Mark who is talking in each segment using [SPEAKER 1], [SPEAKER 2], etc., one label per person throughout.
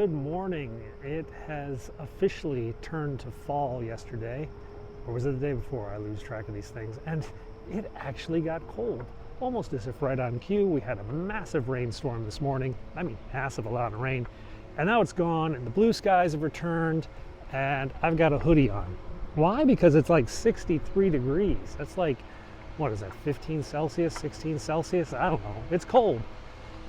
[SPEAKER 1] Good morning. It has officially turned to fall yesterday, or was it the day before? I lose track of these things. And it actually got cold, almost as if right on cue. We had a massive rainstorm this morning. I mean, massive amount of rain. And now it's gone, and the blue skies have returned, and I've got a hoodie on. Why? Because it's like 63 degrees. That's like, what is that, 15 Celsius, 16 Celsius? I don't know. It's cold.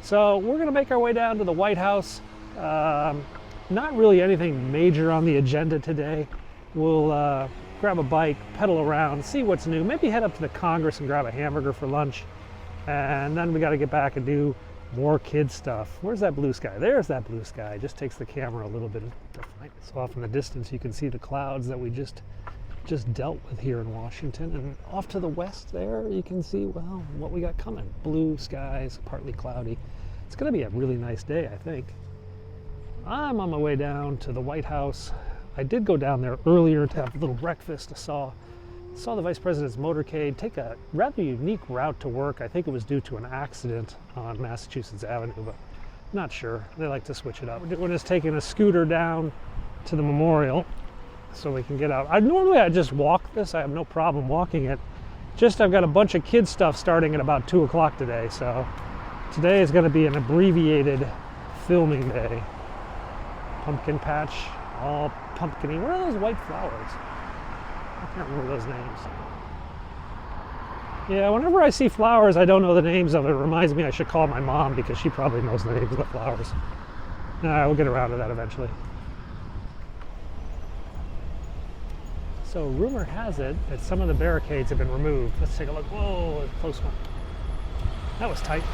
[SPEAKER 1] So we're going to make our way down to the White House. Not really anything major on the agenda today. We'll grab a bike, pedal around, see what's new, maybe head up to the Congress and grab a hamburger for lunch. And then we got to get back and do more kid stuff. Where's that blue sky? There's that blue sky. It just takes the camera a little bit to find it. So off in the distance you can see the clouds that we just dealt with here in Washington. And off to the west there you can see, well, what we got coming. Blue skies, partly cloudy. It's going to be a really nice day, I think. I'm on my way down to the White House. I did go down there earlier to have a little breakfast. I saw the Vice President's motorcade take a rather unique route to work. I think it was due to an accident on Massachusetts Avenue, but I'm not sure. They like to switch it up. We're just taking a scooter down to the memorial so we can get out. Normally I just walk this. I have no problem walking it. Just I've got a bunch of kid stuff starting at about 2 o'clock today, so today is going to be an abbreviated filming day. Pumpkin patch, all pumpkiny. What are those white flowers? I can't remember those names. Yeah, whenever I see flowers I don't know the names of, it reminds me I should call my mom because she probably knows the names of the flowers. Alright, we'll get around to that eventually. So rumor has it that some of the barricades have been removed. Let's take a look. Whoa, a close one. That was tight.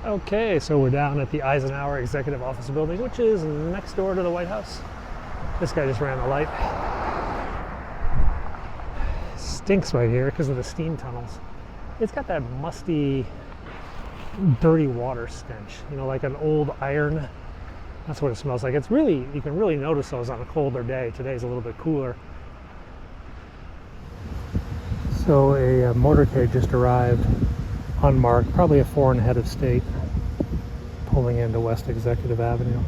[SPEAKER 1] Okay, so we're down at the Eisenhower Executive Office Building, which is next door to the White House. This guy just ran the light. Stinks right here because of the steam tunnels. It's got that musty, dirty water stench, you know, like an old iron. That's what it smells like. It's really, you can really notice those on a colder day. Today's a little bit cooler. So a motorcade just arrived, unmarked, probably a foreign head of state, pulling into West Executive Avenue.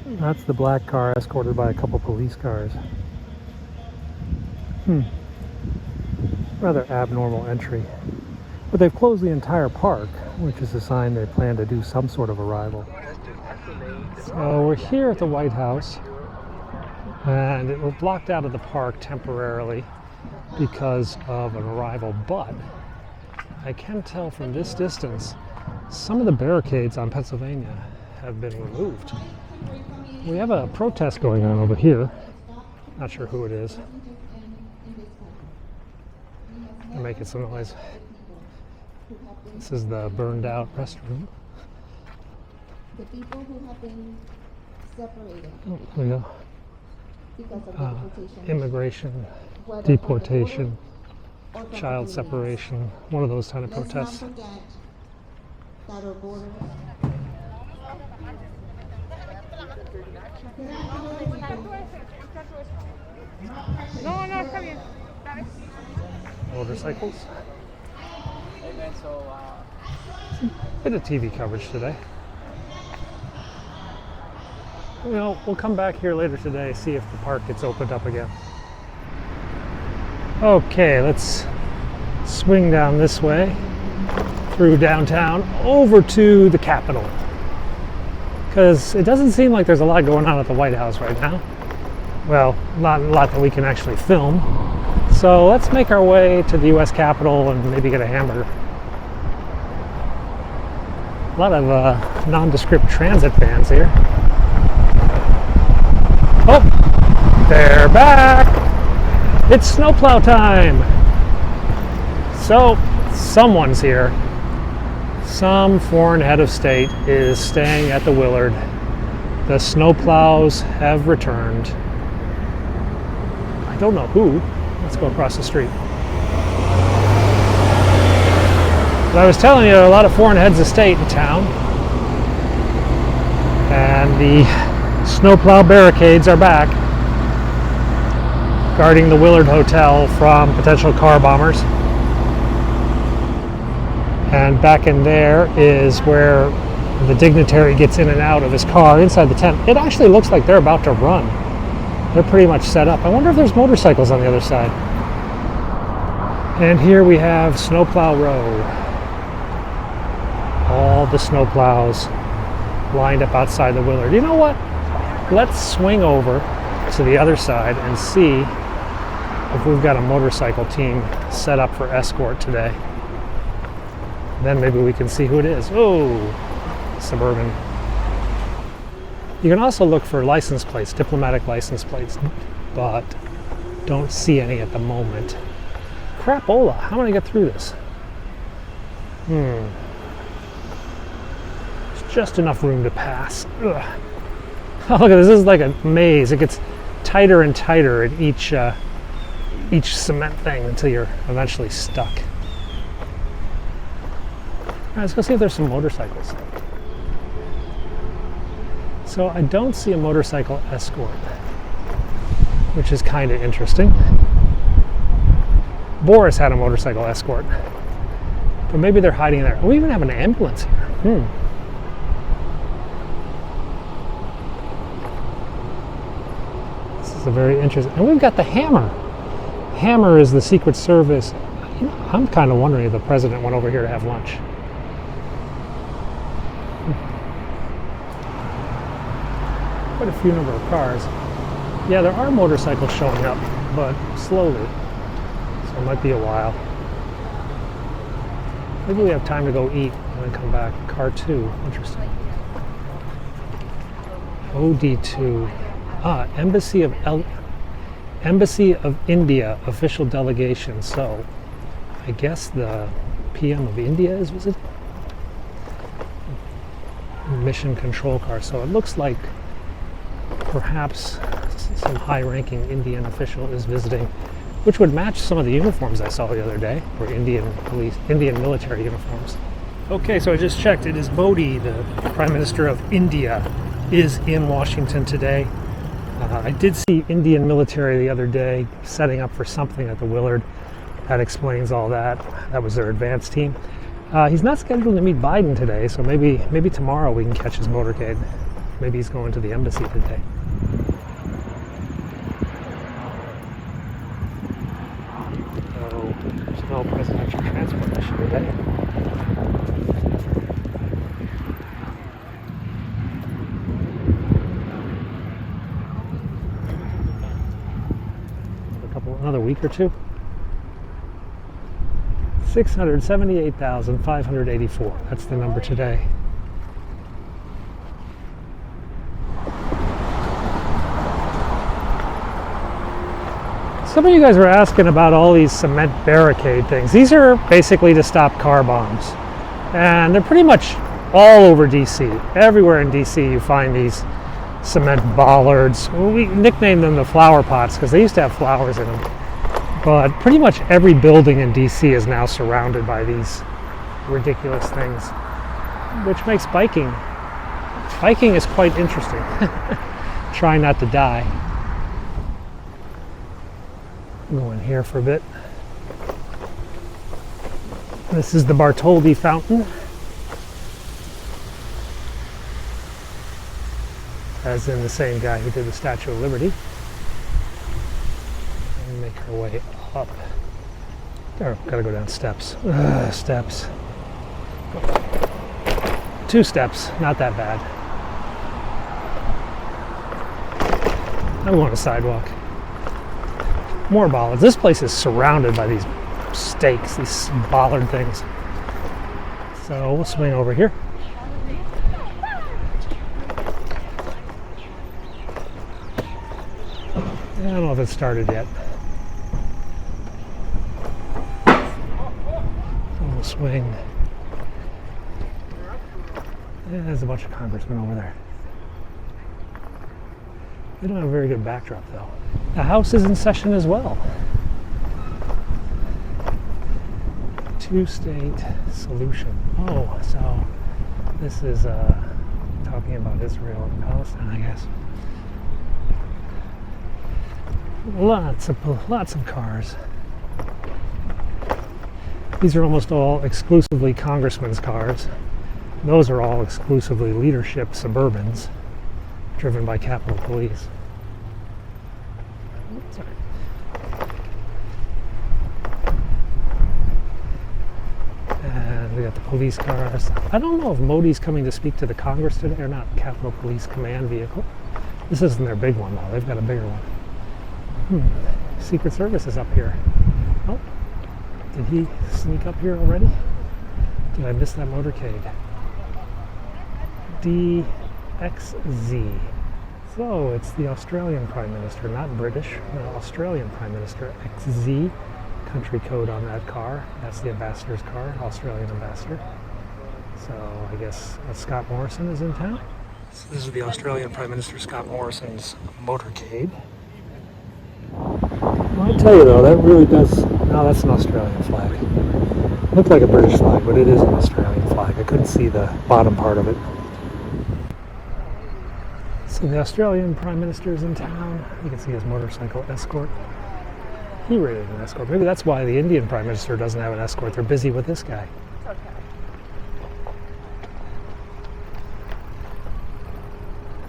[SPEAKER 1] That's the black car escorted by a couple police cars. Rather abnormal entry. But they've closed the entire park, which is a sign they plan to do some sort of arrival. So we're here at the White House, and we're blocked out of the park temporarily because of an arrival, but I can tell from this distance some of the barricades on Pennsylvania have been removed. We have a protest going on over here. Not sure who it is. They're making some noise. This is the burned out restroom.
[SPEAKER 2] The people who have been separated.
[SPEAKER 1] Oh, there we go.
[SPEAKER 2] Because of deportation.
[SPEAKER 1] Immigration, deportation, child separation, one of those kind of protests.
[SPEAKER 2] Let's not forget that our borders.
[SPEAKER 3] No, está bien.
[SPEAKER 1] Motorcycles. Bit of TV coverage today. You know, we'll come back here later today, see if the park gets opened up again. Okay, let's swing down this way through downtown over to the Capitol, because it doesn't seem like there's a lot going on at the White House right now. Well, not a lot that we can actually film. So let's make our way to the US Capitol and maybe get a hamburger. A lot of nondescript transit vans here. Oh, they're back! It's snowplow time! So, someone's here. Some foreign head of state is staying at the Willard. The snowplows have returned. I don't know who. Let's go across the street. But I was telling you, there are a lot of foreign heads of state in town. And the Snowplow barricades are back, guarding the Willard Hotel from potential car bombers. And back in there is where the dignitary gets in and out of his car inside the tent. It actually looks like they're about to run. They're pretty much set up. I wonder if there's motorcycles on the other side. And here we have Snowplow Row. All the snowplows lined up outside the Willard. You know what? Let's swing over to the other side and see if we've got a motorcycle team set up for escort today. Then maybe we can see who it is. Oh, Suburban. You can also look for license plates, diplomatic license plates, but don't see any at the moment. Crapola, how am I gonna get through this? There's just enough room to pass. Ugh. Oh, look at this. This is like a maze. It gets tighter and tighter at each cement thing until you're eventually stuck. All right, let's go see if there's some motorcycles. So I don't see a motorcycle escort, which is kind of interesting. Boris had a motorcycle escort, but maybe they're hiding there. We even have an ambulance here. This is a very interesting, and we've got the Hammer. Hammer is the Secret Service. You know, I'm kind of wondering if the president went over here to have lunch. Quite a few number of cars. Yeah, there are motorcycles showing up, but slowly. So it might be a while. Maybe we have time to go eat and then come back. Car 2, interesting. OD2. Embassy of India official delegation. So I guess the PM of India is visiting. Mission control car. So it looks like perhaps some high-ranking Indian official is visiting, which would match some of the uniforms I saw the other day, or Indian military uniforms. Okay, so I just checked. It is Modi, the Prime Minister of India, is in Washington today. I did see Indian military the other day setting up for something at the Willard. That explains all that. That was their advance team. He's not scheduled to meet Biden today, so maybe tomorrow we can catch his motorcade. Maybe he's going to the embassy today. So there's no presidential transport issue today. Another week or two. 678,584. That's the number today. Some of you guys were asking about all these cement barricade things. These are basically to stop car bombs. And they're pretty much all over DC. Everywhere in DC you find these cement bollards. We nicknamed them the flower pots because they used to have flowers in them. But pretty much every building in DC is now surrounded by these ridiculous things, which makes biking is quite interesting. Try not to die. Go in here for a bit. This is the Bartholdi Fountain, as in the same guy who did the Statue of Liberty. And make our way up. There, gotta go down steps. Steps. 2 steps, not that bad. I'm going to sidewalk. More bollards. This place is surrounded by these stakes, these bollard things. So we'll swing over here. I don't know if it started yet. So we'll swing. Yeah, there's a bunch of congressmen over there. They don't have a very good backdrop though. The House is in session as well. 2-state solution. Oh, so this is talking about Israel and Palestine, I guess. Lots of cars. These are almost all exclusively congressmen's cars. Those are all exclusively leadership Suburbans driven by Capitol Police. Sorry. And we got the police cars. I don't know if Modi's coming to speak to the Congress today or not. Capitol Police Command vehicle. This isn't their big one though. They've got a bigger one. Secret Service is up here. Oh, did he sneak up here already? Did I miss that motorcade? DXZ. So it's the Australian Prime Minister, not British, no, Australian Prime Minister, XZ. Country code on that car. That's the ambassador's car, Australian ambassador. So I guess Scott Morrison is in town. So this is the Australian Prime Minister Scott Morrison's motorcade. Well, I tell you though, that really does. No, that's an Australian flag. Looked like a British flag, but it is an Australian flag. I couldn't see the bottom part of it. So the Australian Prime Minister is in town. You can see his motorcycle escort. He rated an escort. Maybe that's why the Indian Prime Minister doesn't have an escort. They're busy with this guy.
[SPEAKER 3] Okay.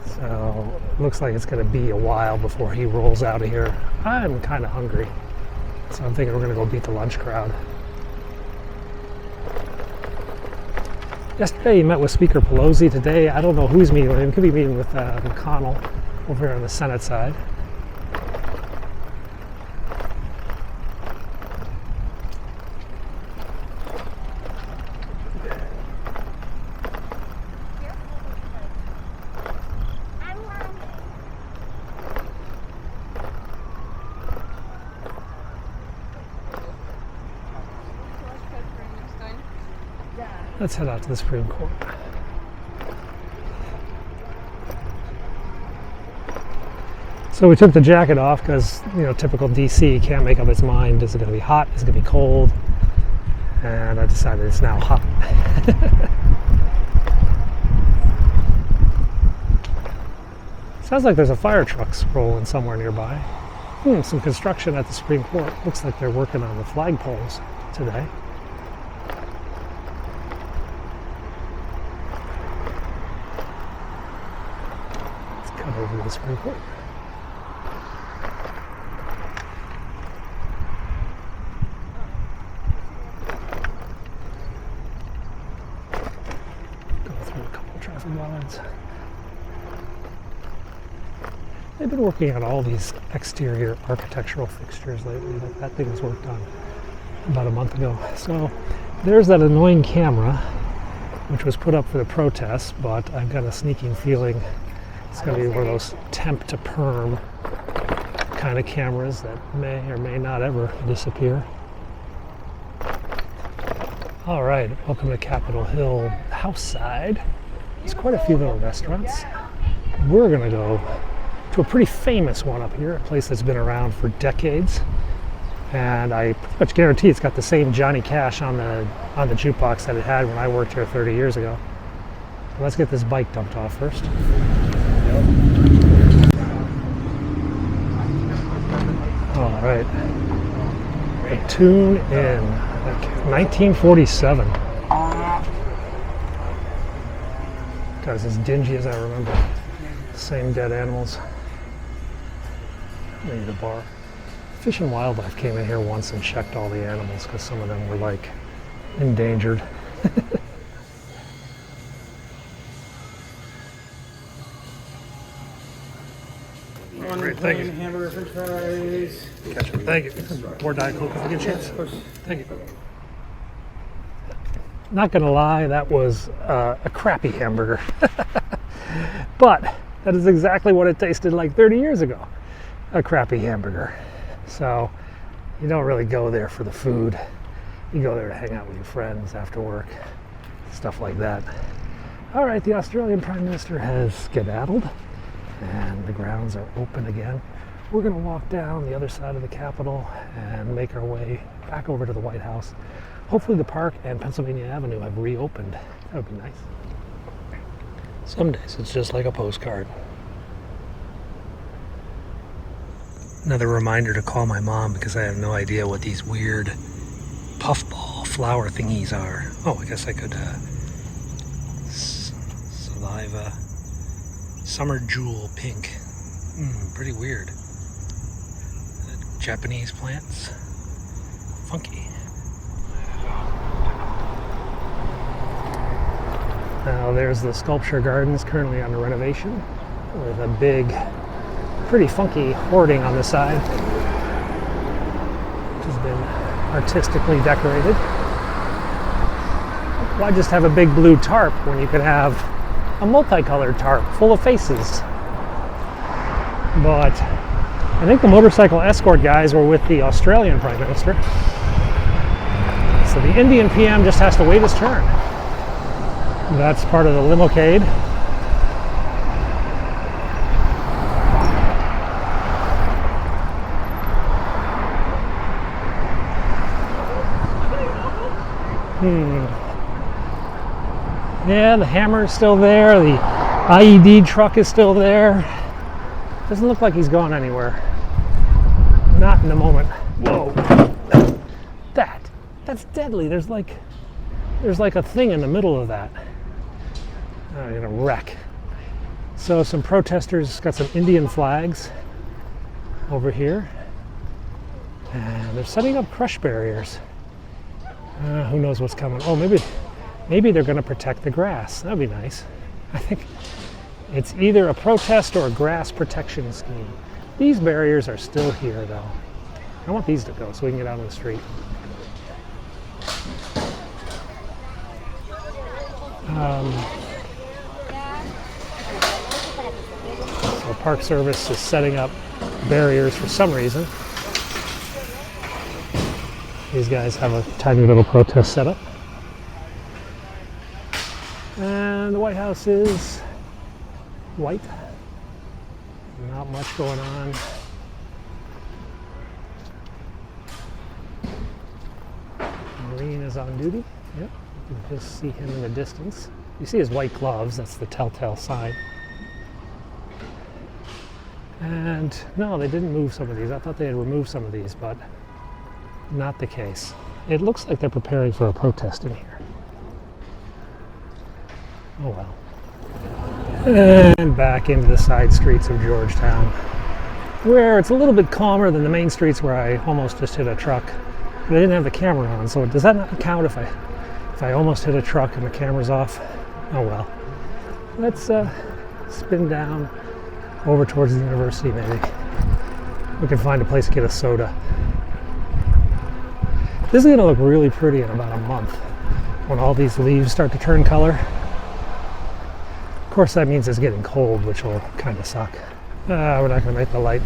[SPEAKER 1] So looks like it's going to be a while before he rolls out of here. I'm kind of hungry, so I'm thinking we're going to go beat the lunch crowd. Yesterday he met with Speaker Pelosi. Today I don't know who he's meeting with. He could be meeting with McConnell over here on the Senate side. Let's head out to the Supreme Court. So we took the jacket off because, you know, typical DC can't make up its mind. Is it going to be hot? Is it going to be cold? And I decided it's now hot. Sounds like there's a fire truck rolling somewhere nearby. Some construction at the Supreme Court. Looks like they're working on the flagpoles today. Over to the Supreme Court. Go through a couple of traffic lines. They've been working on all these exterior architectural fixtures lately. That thing was worked on about a month ago. So there's that annoying camera, which was put up for the protests, but I've got a sneaking feeling it's going to be one of those temp to perm kind of cameras that may or may not ever disappear. All right, welcome to Capitol Hill House side. There's quite a few little restaurants. We're going to go to a pretty famous one up here, a place that's been around for decades. And I pretty much guarantee it's got the same Johnny Cash on the jukebox that it had when I worked here 30 years ago. Let's get this bike dumped off first. All right, the Tune Inn, like 1947. God, it's as dingy as I remember. Same dead animals. Maybe the bar. Fish and Wildlife came in here once and checked all the animals because some of them were like endangered. Great, thank you.
[SPEAKER 4] Hamburger, french fries.
[SPEAKER 1] Gotcha. Thank you. More Diet Coke if you get a chance.
[SPEAKER 4] Of course.
[SPEAKER 1] Thank you. Not gonna lie, that was a crappy hamburger. But that is exactly what it tasted like 30 years ago. A crappy hamburger. So you don't really go there for the food. You go there to hang out with your friends after work. Stuff like that. All right, the Australian Prime Minister has skedaddled and the grounds are open again. We're going to walk down the other side of the Capitol and make our way back over to the White House. Hopefully the park and Pennsylvania Avenue have reopened. That would be nice. Some days it's just like a postcard. Another reminder to call my mom because I have no idea what these weird puffball flower thingies are. Oh, I guess I could saliva summer jewel pink. Pretty weird. Japanese plants. Funky. Now there's the sculpture gardens currently under renovation with a big, pretty funky hoarding on the side, which has been artistically decorated. Why just have a big blue tarp when you could have a multicolored tarp full of faces? But I think the motorcycle escort guys were with the Australian Prime Minister. So the Indian PM just has to wait his turn. That's part of the limocade. Yeah, the hammer is still there. The IED truck is still there. Doesn't look like he's gone anywhere. Not in the moment. Whoa. That's deadly. There's like a thing in the middle of that. I'm gonna wreck. So some protesters got some Indian flags over here. And they're setting up crush barriers. Who knows what's coming? Oh, maybe they're gonna protect the grass. That'd be nice. I think it's either a protest or a grass protection scheme. These barriers are still here though. I want these to go so we can get out on the street. So Park Service is setting up barriers for some reason. These guys have a tiny little protest set up. And the White House is white. Not much going on. Marine is on duty. Yep, you can just see him in the distance. You see his white gloves, that's the telltale sign. And no, they didn't move some of these. I thought they had removed some of these, but not the case. It looks like they're preparing for a protest in here. Oh well. And back into the side streets of Georgetown, where it's a little bit calmer than the main streets where I almost just hit a truck. But I didn't have the camera on, so does that not count if I almost hit a truck and the camera's off? Oh well. Let's spin down over towards the university maybe. We can find a place to get a soda. This is going to look really pretty in about a month when all these leaves start to turn color. Of course that means it's getting cold, which will kind of suck. We're not going to make the light.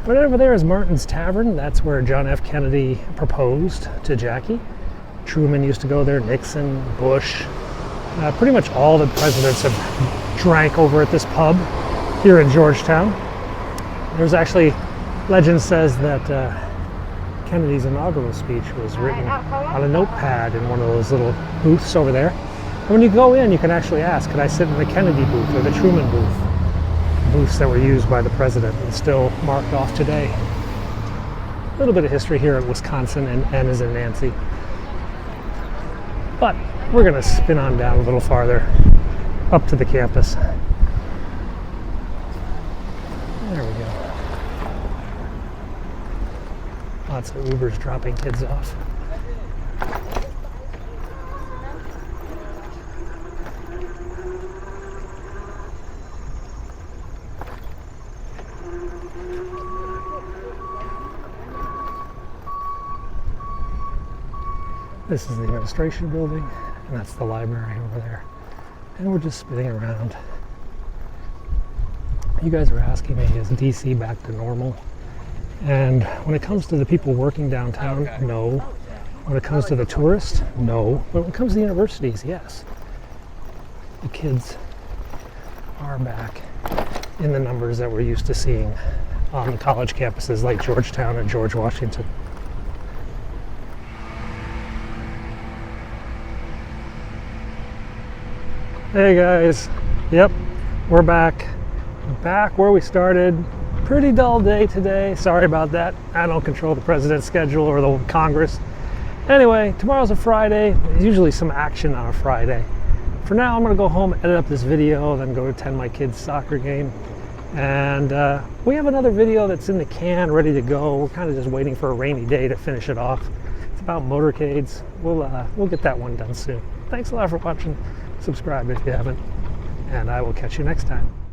[SPEAKER 1] Right over there is Martin's Tavern. That's where John F. Kennedy proposed to Jackie. Truman used to go there, Nixon, Bush. Pretty much all the presidents have drank over at this pub here in Georgetown. There's actually, legend says that Kennedy's inaugural speech was written on a notepad in one of those little booths over there. And when you go in, you can actually ask, could I sit in the Kennedy booth or the Truman booth? Booths that were used by the president and still marked off today. A little bit of history here at Wisconsin and N as in Nancy. But we're going to spin on down a little farther up to the campus. There we go. Lots of Ubers dropping kids off. This is the administration building, and that's the library over there. And we're just spinning around. You guys are asking me, is DC back to normal? And when it comes to the people working downtown, no. When it comes to the tourists, no. But when it comes to the universities, yes. The kids are back in the numbers that we're used to seeing on the college campuses like Georgetown and George Washington. Hey guys, Yep, we're back. Back where we started. Pretty dull day today. Sorry about that. I don't control the president's schedule or the Congress. Anyway, tomorrow's a Friday. There's usually some action on a Friday. For now, I'm going to go home, edit up this video, then go attend my kid's soccer game. And we have another video that's in the can, ready to go. We're kind of just waiting for a rainy day to finish it off. It's about motorcades. We'll get that one done soon. Thanks a lot for watching. Subscribe if you haven't. And I will catch you next time.